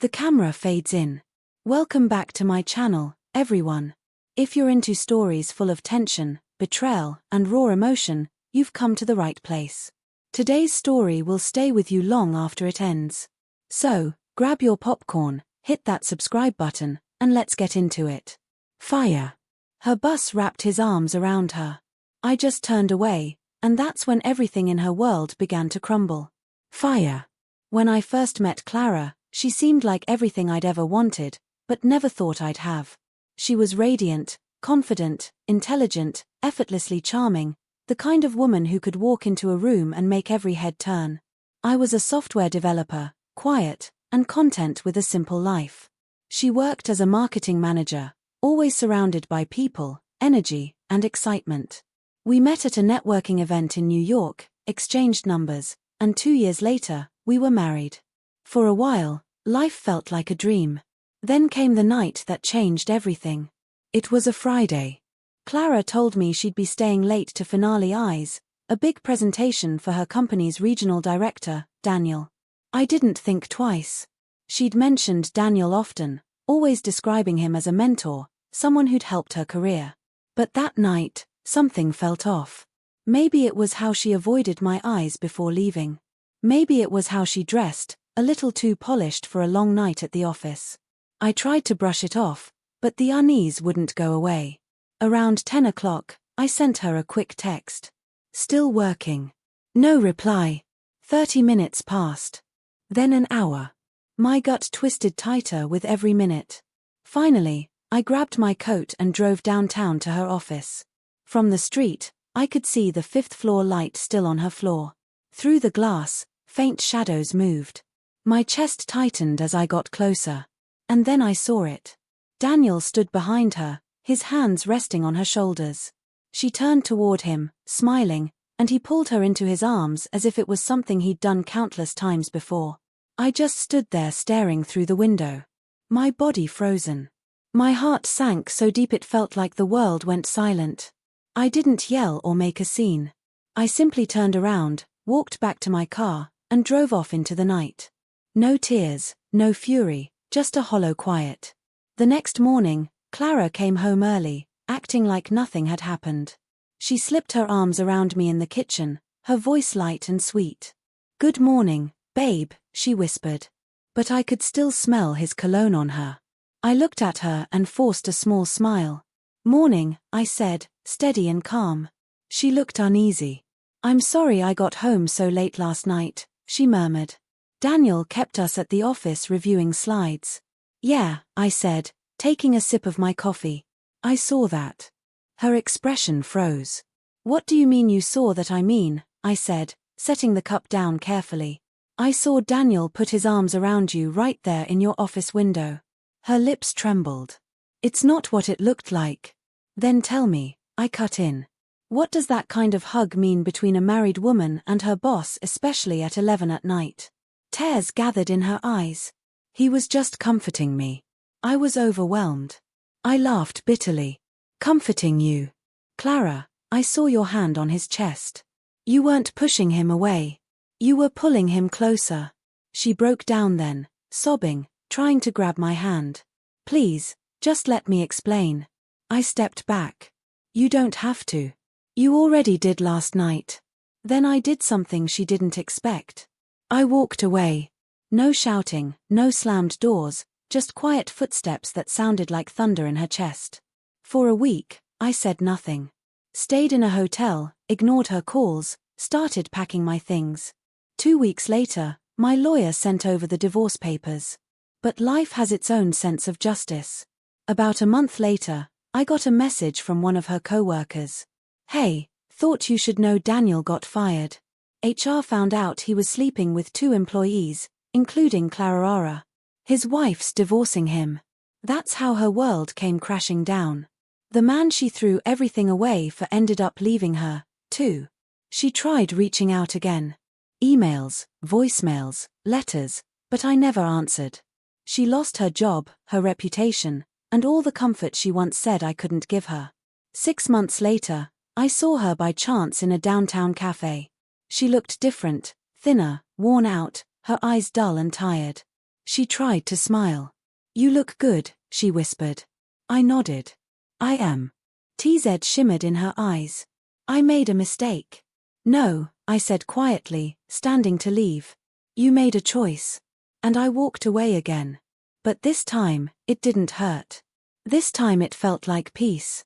The camera fades in. Welcome back to my channel, everyone. If you're into stories full of tension, betrayal, and raw emotion, you've come to the right place. Today's story will stay with you long after it ends. So, grab your popcorn, hit that subscribe button, and let's get into it. Fire. Her boss wrapped his arms around her. I just turned away, and that's when everything in her world began to crumble. Fire. When I first met Clara, she seemed like everything I'd ever wanted, but never thought I'd have. She was radiant, confident, intelligent, effortlessly charming, the kind of woman who could walk into a room and make every head turn. I was a software developer, quiet, and content with a simple life. She worked as a marketing manager, always surrounded by people, energy, and excitement. We met at a networking event in New York, exchanged numbers, and 2 years later, we were married. For a while, life felt like a dream. Then came the night that changed everything. It was a Friday. Clara told me she'd be staying late to Finale Eyes, a big presentation for her company's regional director, Daniel. I didn't think twice. She'd mentioned Daniel often, always describing him as a mentor, someone who'd helped her career. But that night, something felt off. Maybe it was how she avoided my eyes before leaving. Maybe it was how she dressed, a little too polished for a long night at the office. I tried to brush it off, but the unease wouldn't go away. Around 10 o'clock, I sent her a quick text. Still working. No reply. 30 minutes passed. Then an hour. My gut twisted tighter with every minute. Finally, I grabbed my coat and drove downtown to her office. From the street, I could see the 5th-floor light still on her floor. Through the glass, faint shadows moved. My chest tightened as I got closer. And then I saw it. Daniel stood behind her, his hands resting on her shoulders. She turned toward him, smiling, and he pulled her into his arms as if it was something he'd done countless times before. I just stood there staring through the window. My body frozen. My heart sank so deep it felt like the world went silent. I didn't yell or make a scene. I simply turned around, walked back to my car, and drove off into the night. No tears, no fury, just a hollow quiet. The next morning, Clara came home early, acting like nothing had happened. She slipped her arms around me in the kitchen, her voice light and sweet. "Good morning, babe," she whispered. But I could still smell his cologne on her. I looked at her and forced a small smile. "Morning," I said, steady and calm. She looked uneasy. "I'm sorry I got home so late last night," she murmured. "Daniel kept us at the office reviewing slides." "Yeah," I said, taking a sip of my coffee. "I saw that." Her expression froze. "What do you mean you saw that I mean?" I said, setting the cup down carefully. "I saw Daniel put his arms around you right there in your office window." Her lips trembled. "It's not what it looked like." "Then tell me," I cut in. "What does that kind of hug mean between a married woman and her boss, especially at 11 at night?" Tears gathered in her eyes. "He was just comforting me." I was overwhelmed. I laughed bitterly. "Comforting you? Clara, I saw your hand on his chest. You weren't pushing him away. You were pulling him closer." She broke down then, sobbing, trying to grab my hand. "Please, just let me explain." I stepped back. "You don't have to. You already did last night." Then I did something she didn't expect. I walked away. No shouting, no slammed doors, just quiet footsteps that sounded like thunder in her chest. For a week, I said nothing. Stayed in a hotel, ignored her calls, started packing my things. 2 weeks later, my lawyer sent over the divorce papers. But life has its own sense of justice. About a month later, I got a message from one of her co-workers. "Hey, thought you should know Daniel got fired. HR found out he was sleeping with 2 employees, including Clara. His wife's divorcing him." That's how her world came crashing down. The man she threw everything away for ended up leaving her, too. She tried reaching out again. Emails, voicemails, letters, but I never answered. She lost her job, her reputation, and all the comfort she once said I couldn't give her. 6 months later, I saw her by chance in a downtown cafe. She looked different, thinner, worn out, her eyes dull and tired. She tried to smile. You look good, she whispered. I nodded. I am. TZ shimmered in her eyes. I made a mistake. No, I said quietly, standing to leave. You made a choice. And I walked away again. But this time, it didn't hurt. This time it felt like peace.